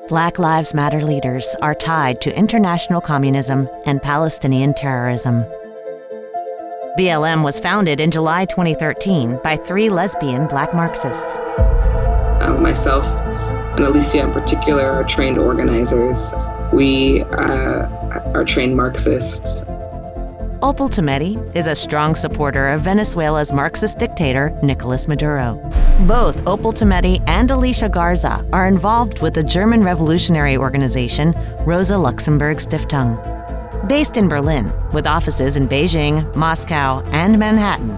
Black Lives Matter leaders are tied to international communism and Palestinian terrorism. BLM was founded in July 2013 by 3 lesbian Black Marxists. Myself and Alicia in particular are trained organizers. We are trained Marxists. Opal Tometi is a strong supporter of Venezuela's Marxist dictator, Nicolas Maduro. Both Opal Tometi and Alicia Garza are involved with the German revolutionary organization Rosa Luxemburg Stiftung. Based in Berlin, with offices in Beijing, Moscow, and Manhattan,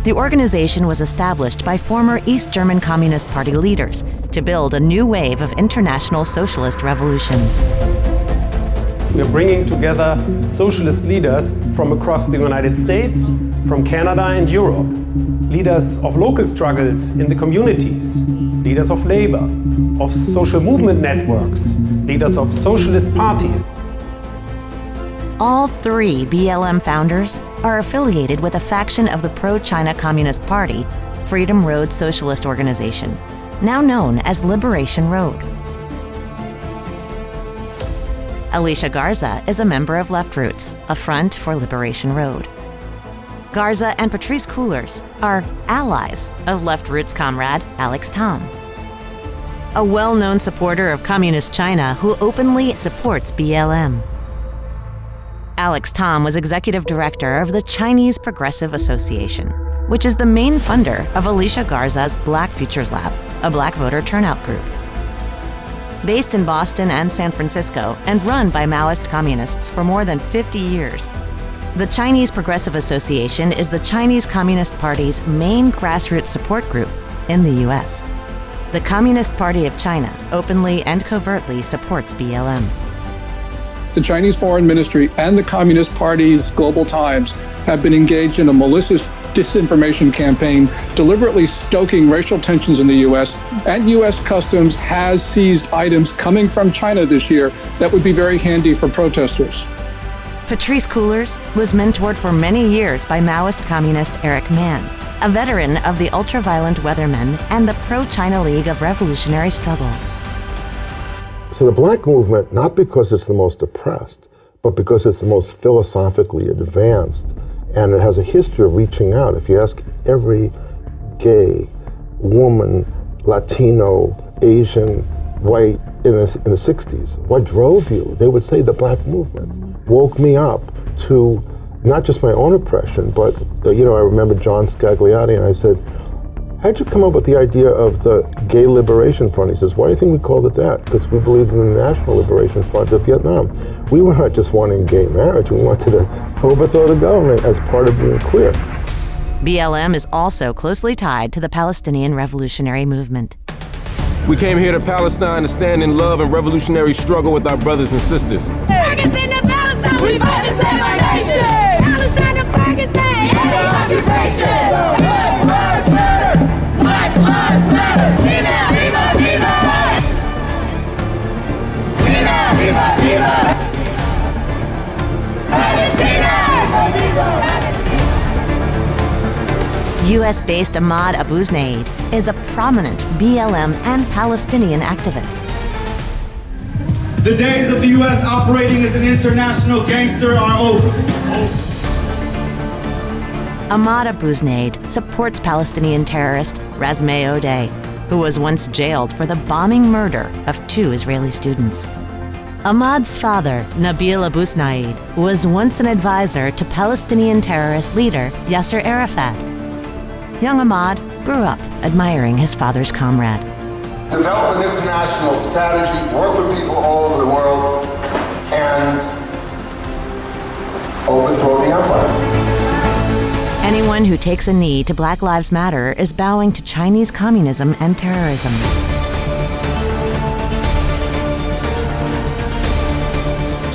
the organization was established by former East German Communist Party leaders to build a new wave of international socialist revolutions. We are bringing together socialist leaders from across the United States, from Canada and Europe, leaders of local struggles in the communities, leaders of labor, of social movement networks, leaders of socialist parties. All 3 BLM founders are affiliated with a faction of the pro-China Communist Party, Freedom Road Socialist Organization, now known as Liberation Road. Alicia Garza is a member of Left Roots, a front for Liberation Road. Garza and Patrice Coolers are allies of Left Roots comrade Alex Tom, a well-known supporter of Communist China who openly supports BLM. Alex Tom was executive director of the Chinese Progressive Association, which is the main funder of Alicia Garza's Black Futures Lab, a Black voter turnout group. Based in Boston and San Francisco and run by Maoist communists for more than 50 years, the Chinese Progressive Association is the Chinese Communist Party's main grassroots support group in the U.S. The Communist Party of China openly and covertly supports BLM. The Chinese Foreign Ministry and the Communist Party's Global Times have been engaged in a malicious disinformation campaign, deliberately stoking racial tensions in the U.S., and U.S. Customs has seized items coming from China this year that would be very handy for protesters. Patrice Coolers was mentored for many years by Maoist communist Eric Mann, a veteran of the ultra-violent Weathermen and the Pro-China League of Revolutionary Struggle. So the Black movement, not because it's the most oppressed, but because it's the most philosophically advanced, and it has a history of reaching out. If you ask every gay, woman, Latino, Asian, white in the 60s, what drove you? They would say the Black movement woke me up to not just my own oppression, but I remember John Scagliotti, and I said, how'd you come up with the idea of the Gay Liberation Front? He says, why do you think we called it that? Because we believed in the National Liberation Front of Vietnam. We were not just wanting gay marriage, we wanted to overthrow the government as part of being queer. BLM is also closely tied to the Palestinian Revolutionary Movement. We came here to Palestine to stand in love and revolutionary struggle with our brothers and sisters. Ferguson to Palestine, we fight to save our nation! Palestine to Ferguson! End the occupation! Black lives matter! Black lives matter! Viva! Viva! Viva! Viva! Viva! Palestina! Viva! US-based Ahmad Abouznaid is a prominent BLM and Palestinian activist. The days of the US operating as an international gangster are over. Ahmad Abouznaid supports Palestinian terrorist Razmeh Odeh, who was once jailed for the bombing murder of 2 Israeli students. Ahmad's father, Nabil Abouznaid, was once an advisor to Palestinian terrorist leader Yasser Arafat. Young Ahmad grew up admiring his father's comrade. Develop an international strategy, work with people all over the world, and overthrow the empire. Anyone who takes a knee to Black Lives Matter is bowing to Chinese communism and terrorism.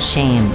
Shame.